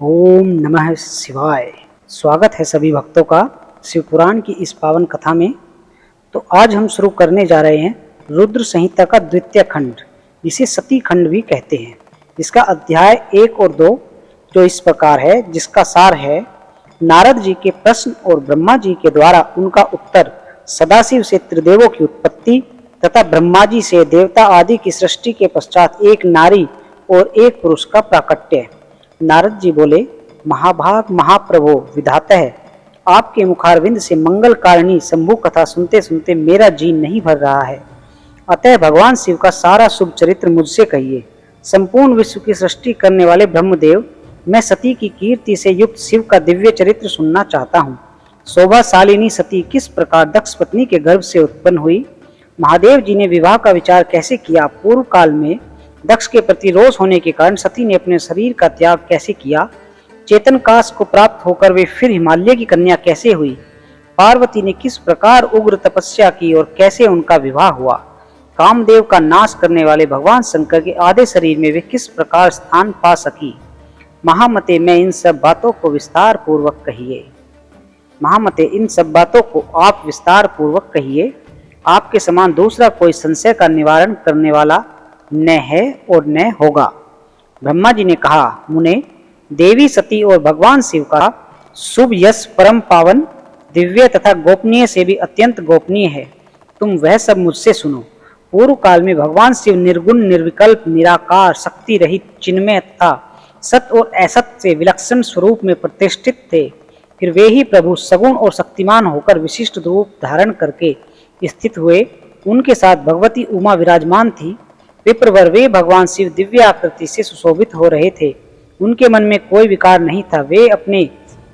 ओम नमः शिवाय। स्वागत है सभी भक्तों का शिव पुराण की इस पावन कथा में। तो आज हम शुरू करने जा रहे हैं रुद्र संहिता का द्वितीय खंड, जिसे सती खंड भी कहते हैं। इसका अध्याय 1 और 2 जो इस प्रकार है, जिसका सार है नारद जी के प्रश्न और ब्रह्मा जी के द्वारा उनका उत्तर, सदाशिव से त्रिदेवों की उत्पत्ति तथा ब्रह्मा जी से देवता आदि की सृष्टि के पश्चात एक नारी और एक पुरुष का प्राकट्य। नारद जी बोले, महाभाग महाप्रभो विधातः, आपके मुखारविंद से मंगल कारिणी शंभु कथा सुनते सुनते मेरा जी नहीं भर रहा है। अतः भगवान शिव का सारा शुभ चरित्र मुझसे कहिए। संपूर्ण विश्व की सृष्टि करने वाले ब्रह्मदेव, मैं सती की कीर्ति से युक्त शिव का दिव्य चरित्र सुनना चाहता हूँ। शोभाशालिनी सती किस प्रकार दक्ष पत्नी के गर्भ से उत्पन्न हुई, महादेव जी ने विवाह का विचार कैसे किया, पूर्व काल में दक्ष के प्रति रोष होने के कारण सती ने अपने शरीर का त्याग कैसे किया, चेतन काश को प्राप्त होकर वे फिर हिमालय की कन्या कैसे हुई, पार्वती ने किस प्रकार उग्र तपस्या की और कैसे उनका विवाह हुआ, कामदेव का नाश करने वाले भगवान शंकर के आधे शरीर में वे किस प्रकार स्थान पा सकी। महामते में इन सब बातों को विस्तार पूर्वक कहिए। महामते इन सब बातों को आप विस्तार पूर्वक कहिए। आपके समान दूसरा कोई संशय का निवारण करने वाला न है और न होगा। ब्रह्मा जी ने कहा, मुने, देवी सती और भगवान शिव का शुभ यश परम पावन, दिव्य तथा गोपनीय से भी अत्यंत गोपनीय है। तुम वह सब मुझसे सुनो। पूर्व काल में भगवान शिव निर्गुण, निर्विकल्प, निराकार, शक्ति रहित, चिन्मय तथा सत और असत से विलक्षण स्वरूप में प्रतिष्ठित थे। फिर वे ही प्रभु सगुण और शक्तिमान होकर विशिष्ट रूप धारण करके स्थित हुए। उनके साथ भगवती उमा विराजमान थी। विप्रवर वे भगवान शिव दिव्य आकृति से सुशोभित हो रहे थे। उनके मन में कोई विकार नहीं था। वे अपने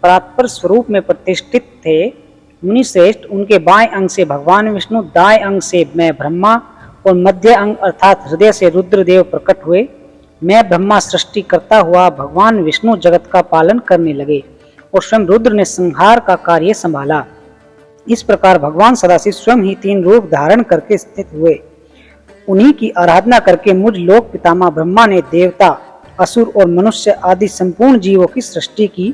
परात्पर स्वरूप में प्रतिष्ठित थे। मुनि श्रेष्ठ, उनके बाएं अंग से भगवान विष्णु, दाएं अंग से मैं ब्रह्मा और मध्य अंग अर्थात हृदय से रुद्रदेव प्रकट हुए। मैं ब्रह्मा सृष्टि करता हुआ भगवान विष्णु जगत का पालन करने लगे और स्वयं रुद्र ने संहार का कार्य संभाला। इस प्रकार भगवान सदाशिव स्वयं ही 3 रूप धारण करके स्थित हुए। उन्हीं की आराधना करके मुझ लोक पितामह ब्रह्मा ने देवता, असुर और मनुष्य आदि संपूर्ण जीवों की सृष्टि की।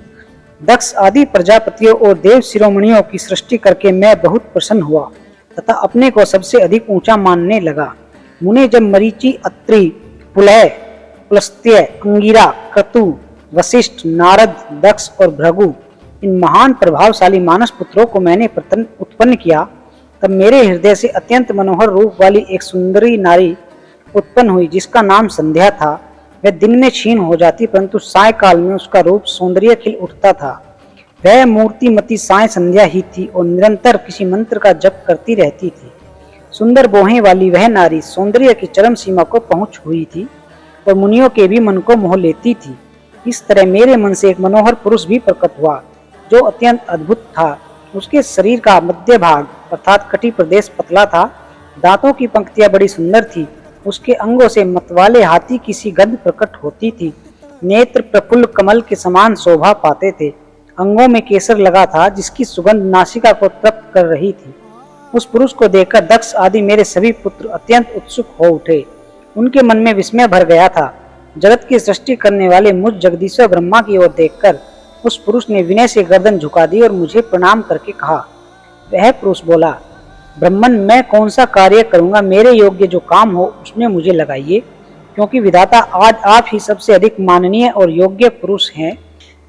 दक्ष आदि प्रजापतियों और देव शिरोमणियों की सृष्टि करके मैं बहुत प्रसन्न हुआ तथा अपने को सबसे अधिक ऊंचा मानने लगा। मुने, जब मरीचि, अत्रि, पुलह, पुलस्त्य, अंगिरा, क्रतु, वशिष्ठ, नारद, दक्ष और भृगु, इन महान प्रभावशाली मानस पुत्रों को मैंने उत्पन्न किया, तब मेरे हृदय से अत्यंत मनोहर रूप वाली एक सुंदरी नारी उत्पन्न हुई, जिसका नाम संध्या था। वह दिन में क्षीण हो जाती, परंतु सायकाल में उसका रूप सौंदर्य खिल उठता था। वह मूर्तिमती साय संध्या ही थी और निरंतर किसी मंत्र का जप करती रहती थी। सुंदर बोहें वाली वह नारी सौंदर्य की चरम सीमा को पहुंच हुई थी और मुनियों के भी मन को मोह लेती थी। इस तरह मेरे मन से एक मनोहर पुरुष भी प्रकट हुआ, जो अत्यंत अद्भुत था। उसके शरीर का मध्य भाग अर्थात कटी प्रदेश पतला था। दांतों की पंक्तियां बड़ी सुंदर थी। उसके अंगों से मतवाले हाथी की सी गंध प्रकट होती थी। नेत्र प्रफुल्ल कमल के समान शोभा पाते थे। अंगों में केसर लगा था, जिसकी सुगंध नासिका को तृप्त कर रही थी। उस पुरुष को देखकर दक्ष आदि मेरे सभी पुत्र अत्यंत उत्सुक हो उठे। उनके मन में विस्मय भर गया था। जगत की सृष्टि करने वाले मुझ जगदीश्वर ब्रह्मा की ओर देखकर उस पुरुष ने विनय से गर्दन झुका दी और मुझे प्रणाम करके कहा। वह पुरुष बोला, ब्रह्मन, मैं कौन सा कार्य करूंगा, मेरे योग्य जो काम हो उसमें मुझे लगाइए, क्योंकि विधाता आज आप ही सबसे अधिक माननीय और योग्य पुरुष हैं।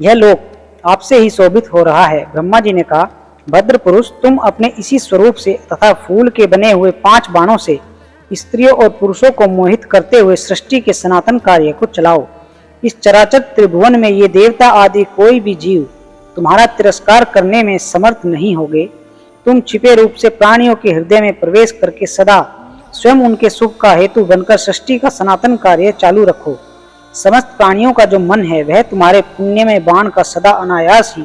यह लोक आपसे ही शोभित हो रहा है। ब्रह्मा जी ने कहा, भद्र पुरुष, तुम अपने इसी स्वरूप से तथा फूल के बने हुए 5 बाणों से स्त्रियों और पुरुषों को मोहित करते हुए सृष्टि के सनातन कार्य को चलाओ। इस चराचर त्रिभुवन में ये देवता आदि कोई भी जीव तुम्हारा तिरस्कार करने में समर्थ नहीं होगे। तुम छिपे रूप से प्राणियों के हृदय में प्रवेश करके सदा स्वयं उनके सुख का हेतु बनकर सृष्टि का सनातन कार्य चालू रखो। समस्त प्राणियों का जो मन है वह तुम्हारे पुण्य में बाण का सदा अनायास ही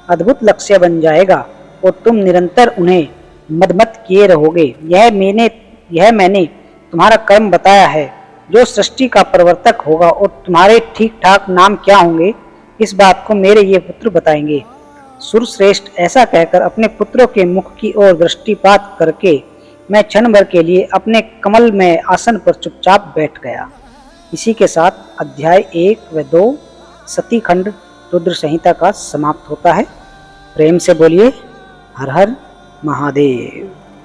अद्भुत लक्ष्य बन जाएगा और तुम निरंतर उन्हें मदमत किए रहोगे। यह मैंने तुम्हारा कर्म बताया है, जो सृष्टि का प्रवर्तक होगा, और तुम्हारे ठीक ठाक नाम क्या होंगे इस बात को मेरे ये पुत्र बताएंगे। सुरश्रेष्ठ, ऐसा कहकर अपने पुत्रों के मुख की ओर दृष्टिपात करके मैं क्षण भर के लिए अपने कमल में आसन पर चुपचाप बैठ गया। इसी के साथ अध्याय 1 व 2 सती खंड रुद्र संहिता का समाप्त होता है। प्रेम से बोलिए हर हर महादेव।